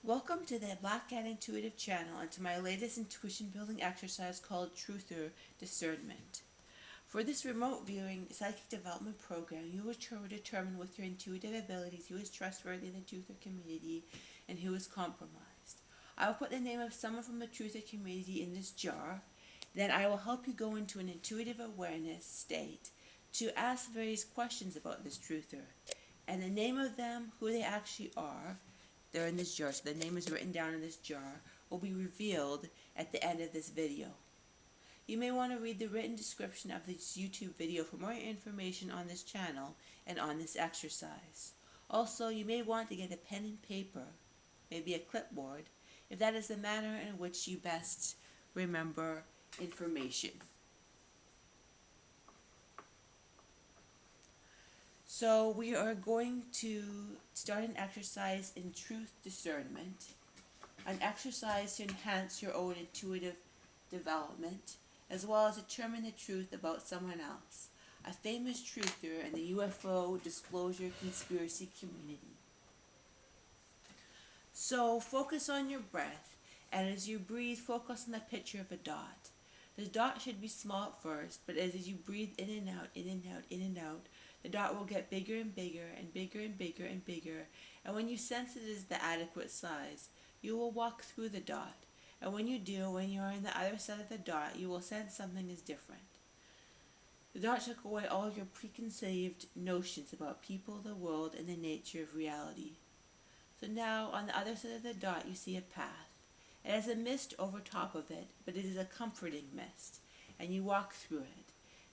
Welcome to the Black Cat Intuitive channel and to my latest intuition building exercise called Truth or Discernment. For this remote viewing psychic development program, you will determine with your intuitive abilities who is trustworthy in the Truther community and who is compromised. I will put the name of someone from the Truther community in this jar. Then I will help you go into an intuitive awareness state to ask various questions about this Truther. And the name of them, who they actually are, they're in this jar, so the name is written down in this jar, will be revealed at the end of this video. You may want to read the written description of this YouTube video for more information on this channel and on this exercise. Also, you may want to get a pen and paper, maybe a clipboard, if that is the manner in which you best remember information. So we are going to start an exercise in truth discernment, an exercise to enhance your own intuitive development, as well as determine the truth about someone else, a famous truther in the UFO disclosure conspiracy community. So focus on your breath, and as you breathe, focus on the picture of a dot. The dot should be small at first, but as you breathe in and out, in and out, in and out, the dot will get bigger and bigger and bigger and bigger and bigger, and when you sense it is the adequate size, you will walk through the dot. And when you do, when you are on the other side of the dot, you will sense something is different. The dot took away all your preconceived notions about people, the world, and the nature of reality. So now, on the other side of the dot, you see a path. It has a mist over top of it, but it is a comforting mist, and you walk through it.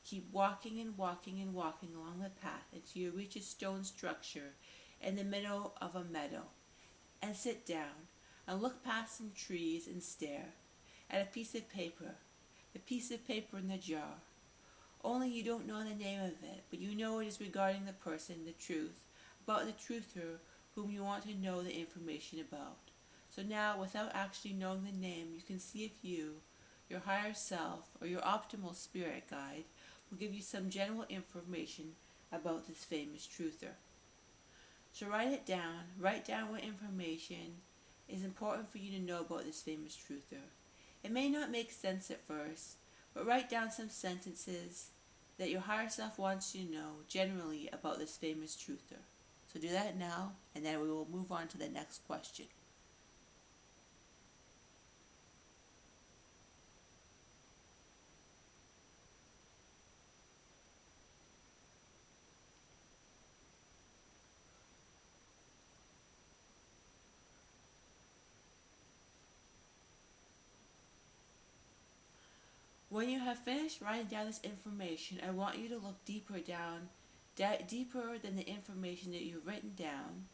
Keep walking and walking and walking along the path until you reach a stone structure in the middle of a meadow, and sit down and look past some trees and stare at a piece of paper, the piece of paper in the jar. Only you don't know the name of it, but you know it is regarding the person, the truth, about the truther whom you want to know the information about. So now, without actually knowing the name, you can see if you, your higher self, or your optimal spirit guide will give you some general information about this famous truther. So write it down. Write down what information is important for you to know about this famous truther. It may not make sense at first, but write down some sentences that your higher self wants you to know generally about this famous truther. So do that now, and then we will move on to the next question. When you have finished writing down this information, I want you to look deeper down, deeper than the information that you've written down,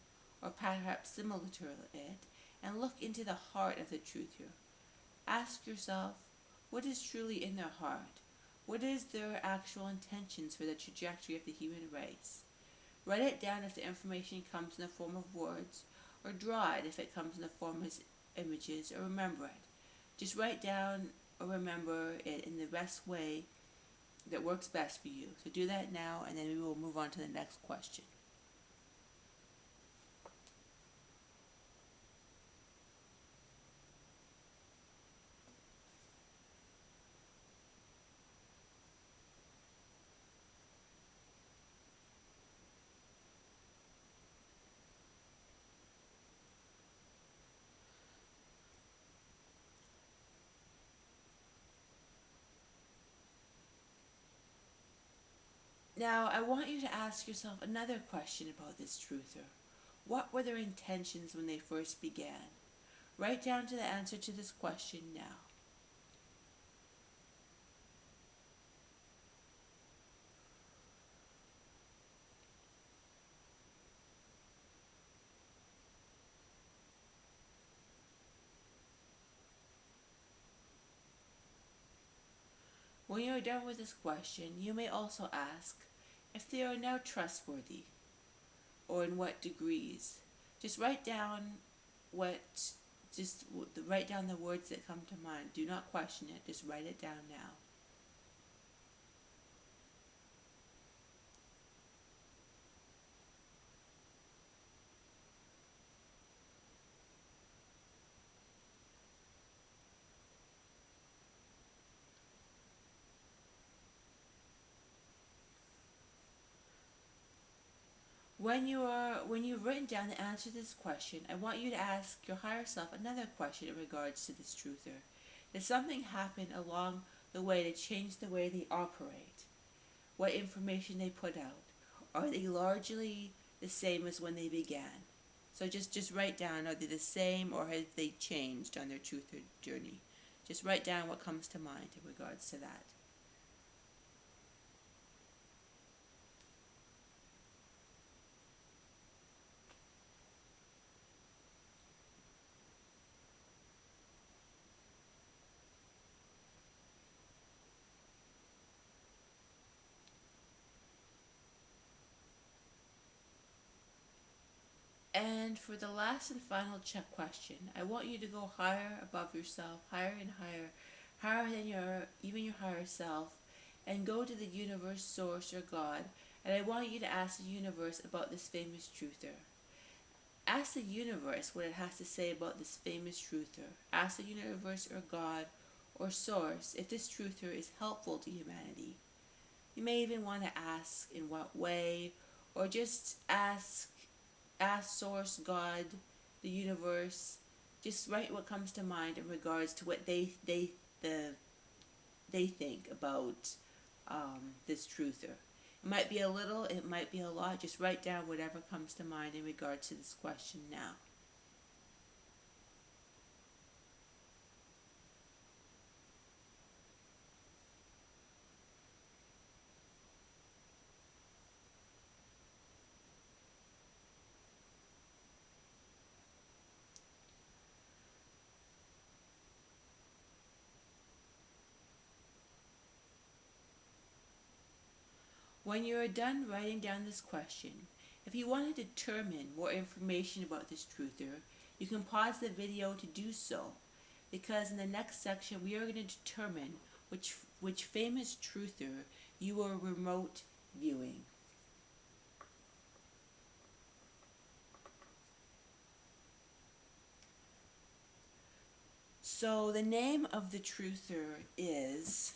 or perhaps similar to it, and look into the heart of the truther. Ask yourself, what is truly in their heart? What is their actual intentions for the trajectory of the human race? Write it down if the information comes in the form of words, or draw it if it comes in the form of images, or remember it. Just write down or remember it in the best way that works best for you. So do that now, and then we will move on to the next question. Now, I want you to ask yourself another question about this truther. What were their intentions when they first began? Write down to the answer to this question now. When you are done with this question, you may also ask if they are now trustworthy, or in what degrees. Just write down write down the words that come to mind. Do not question it, just write it down now. when you've written down the answer to this question, I want you to ask your higher self another question in regards to this truther. Did something happen along the way to change the way they operate? What information they put out? Are they largely the same as when they began? So just write down, are they the same or have they changed on their truther journey? Just write down what comes to mind in regards to that. And for the last and final check question, I want you to go higher above yourself, higher and higher, higher than even your higher self, and go to the universe, source, or God. And I want you to ask the universe about this famous truther. Ask the universe what it has to say about this famous truther. Ask the universe or God or source if this truther is helpful to humanity. You may even want to ask in what way, or just ask source, God, the universe. Just write what comes to mind in regards to what they think about this truther. It might be a little, it might be a lot. Just write down whatever comes to mind in regards to this question now. When you are done writing down this question, if you want to determine more information about this truther, you can pause the video to do so, because in the next section we are going to determine which famous truther you are remote viewing. So the name of the truther is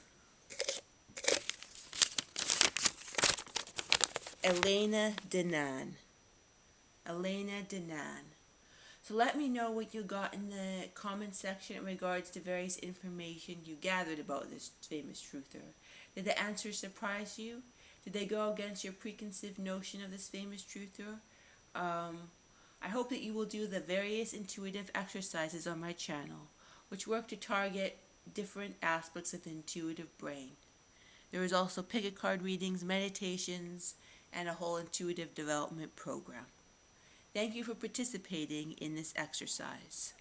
Elena Danaan. Elena Danaan. So let me know what you got in the comment section in regards to various information you gathered about this famous truther. Did the answers surprise you? Did they go against your preconceived notion of this famous truther? I hope that you will do the various intuitive exercises on my channel, which work to target different aspects of the intuitive brain. There is also pick a card readings, meditations, and a whole intuitive development program. Thank you for participating in this exercise.